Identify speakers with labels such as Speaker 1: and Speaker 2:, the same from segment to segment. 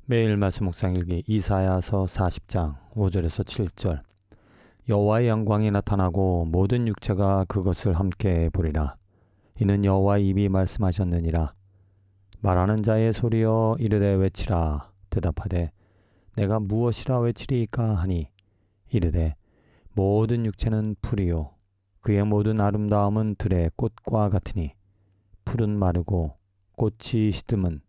Speaker 1: 매일 말씀 묵상일기 이사야서 40장 5절에서 7절. 여호와의 영광이 나타나고 모든 육체가 그것을 함께 보리라. 이는 여호와의 입이 말씀하셨느니라. 말하는 자의 소리여 이르되 외치라. 대답하되 내가 무엇이라 외치리이까 하니 이르되 모든 육체는 풀이요 그의 모든 아름다움은 들의 꽃과 같으니 풀은 마르고 꽃이 시듬은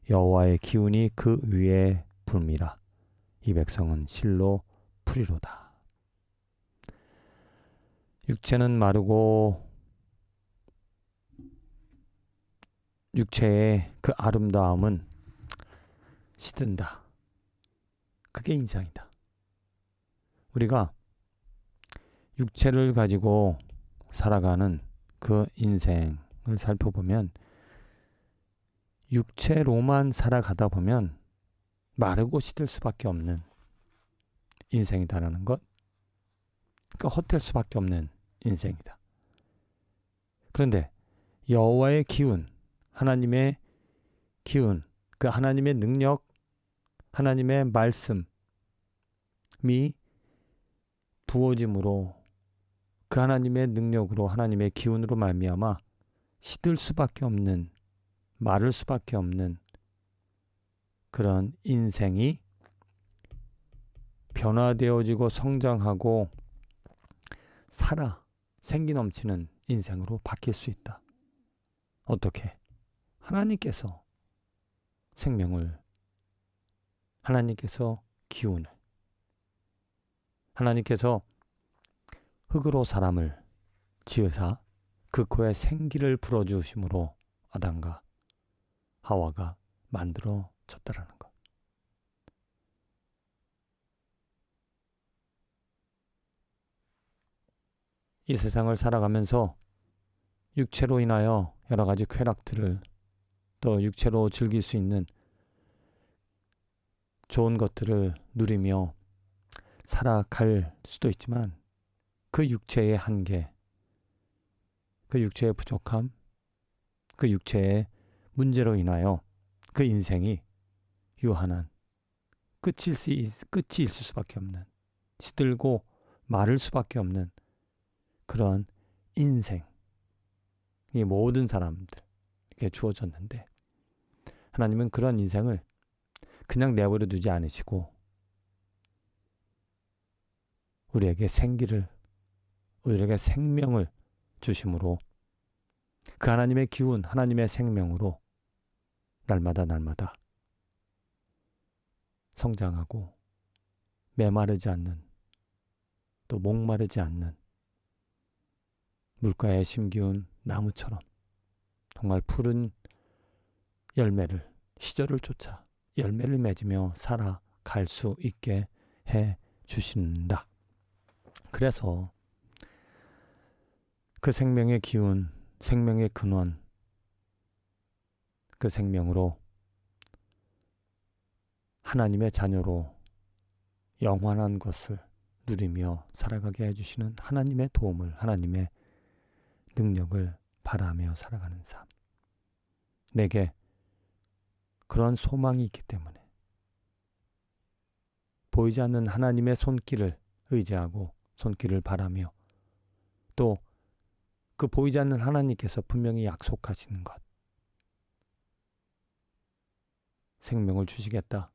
Speaker 1: 여호와의 기운이 그 위에 불미라. 이 백성은 실로 풀이로다. 육체는 마르고 육체의 그 아름다움은 시든다. 그게 인상이다. 우리가 육체를 가지고 살아가는 그 인생을 살펴보면 육체로만 살아가다 보면 마르고 시들 수밖에 없는 인생이다라는 것, 그러니까 헛될 수밖에 없는 인생이다. 그런데 여호와의 기운, 하나님의 기운, 그 하나님의 능력, 하나님의 말씀이 부어짐으로 그 하나님의 능력으로 하나님의 기운으로 말미암아 시들 수밖에 없는, 마를 수밖에 없는 그런 인생이 변화되어지고 성장하고 살아 생기 넘치는 인생으로 바뀔 수 있다. 어떻게? 하나님께서 생명을, 하나님께서 기운을, 하나님께서 흙으로 사람을 지으사 그 코에 생기를 불어주심으로 아담과 하와가 만들어졌다라는 것. 이 세상을 살아가면서 육체로 인하여 여러 가지 쾌락들을, 또 육체로 즐길 수 있는 좋은 것들을 누리며 살아갈 수도 있지만 그 육체의 한계, 그 육체의 부족함, 그 육체의 문제로 인하여 그 인생이 유한한 끝이 있을 수밖에 없는, 시들고 마를 수밖에 없는 그런 인생이 모든 사람들에게 주어졌는데, 하나님은 그런 인생을 그냥 내버려 두지 않으시고 우리에게 생기를, 우리에게 생명을 주심으로 그 하나님의 기운, 하나님의 생명으로 날마다 성장하고 메마르지 않는, 또 목마르지 않는 물가에 심기운 나무처럼 정말 푸른 열매를, 시절을 쫓아 열매를 맺으며 살아갈 수 있게 해 주신다. 그래서 그 생명의 기운, 생명의 근원, 그 생명으로 하나님의 자녀로 영원한 것을 누리며 살아가게 해주시는 하나님의 도움을, 하나님의 능력을 바라며 살아가는 삶. 내게 그런 소망이 있기 때문에 보이지 않는 하나님의 손길을 의지하고 손길을 바라며, 또 그 보이지 않는 하나님께서 분명히 약속하시는 것, 생명을 주시겠다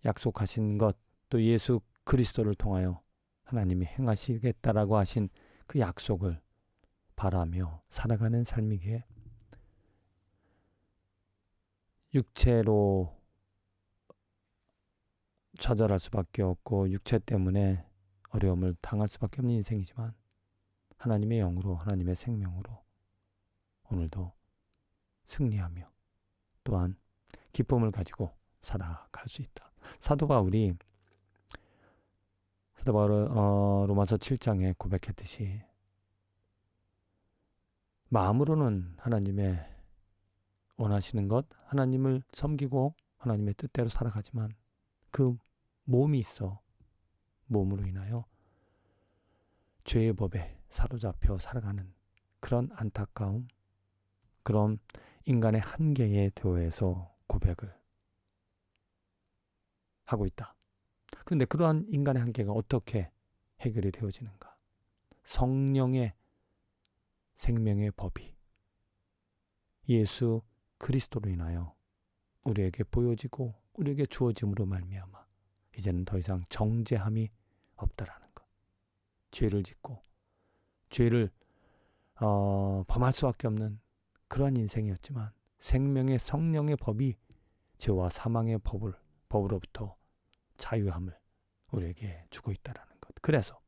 Speaker 1: 약속하신 것, 또 예수 그리스도를 통하여 하나님이 행하시겠다라고 하신 그 약속을 바라며 살아가는 삶이기에 육체로 좌절할 수밖에 없고 육체 때문에 어려움을 당할 수밖에 없는 인생이지만, 하나님의 영으로, 하나님의 생명으로 오늘도 승리하며 또한 기쁨을 가지고 살아갈 수 있다. 사도 바울이 로마서 7장에 고백했듯이 마음으로는 하나님의 원하시는 것, 하나님을 섬기고 하나님의 뜻대로 살아가지만 그 몸이 있어, 몸으로 인하여 죄의 법에 사로잡혀 살아가는 그런 안타까움, 그런 인간의 한계에 대해서 고백을 하고 있다. 그런데 그러한 인간의 한계가 어떻게 해결이 되어지는가? 성령의 생명의 법이 예수 그리스도로 인하여 우리에게 보여지고 우리에게 주어짐으로 말미암아 이제는 더 이상 정죄함이 없다라는 것. 죄를 짓고 죄를 범할 수밖에 없는 그러한 인생이었지만 생명의 성령의 법이 죄와 사망의 법으로부터 자유함을 우리에게 주고 있다라는 것. 그래서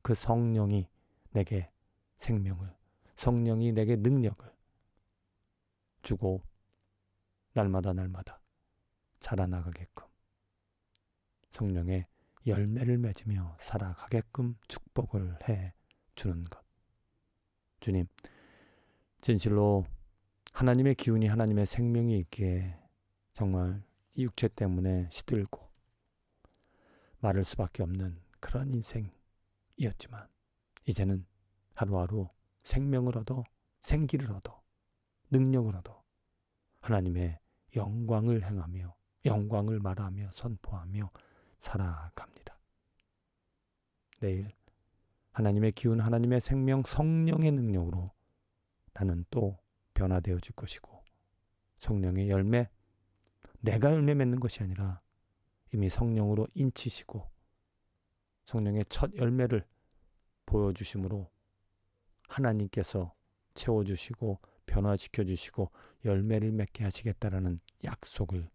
Speaker 1: 그 성령이 내게 생명을, 성령이 내게 능력을 주고 날마다 자라나가게끔 성령의 열매를 맺으며 살아가게끔 축복을 해 주는 것. 주님, 진실로 하나님의 기운이, 하나님의 생명이 있기에 정말 이 육체 때문에 시들고 마를 수밖에 없는 그런 인생이었지만 이제는 하루하루 생명을 얻어, 생기를 얻어, 능력을 얻어 하나님의 영광을 행하며 영광을 말하며 선포하며 살아갑니다. 내일 하나님의 기운, 하나님의 생명, 성령의 능력으로 나는 또 변화되어질 것이고 성령의 열매, 내가 열매 맺는 것이 아니라 이미 성령으로 인치시고 성령의 첫 열매를 보여주심으로 하나님께서 채워주시고 변화시켜주시고 열매를 맺게 하시겠다라는 약속을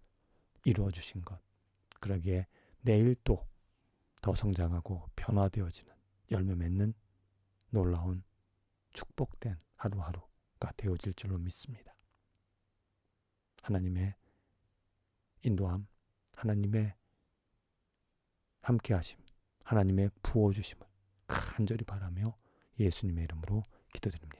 Speaker 1: 이루어주신 것. 그러기에 내일 또 더 성장하고 변화되어지는 열매 맺는 놀라운 축복된 하루하루가 되어질 줄로 믿습니다. 하나님의 인도함, 하나님의 함께하심, 하나님의 부어주심을 간절히 바라며 예수님의 이름으로 기도드립니다.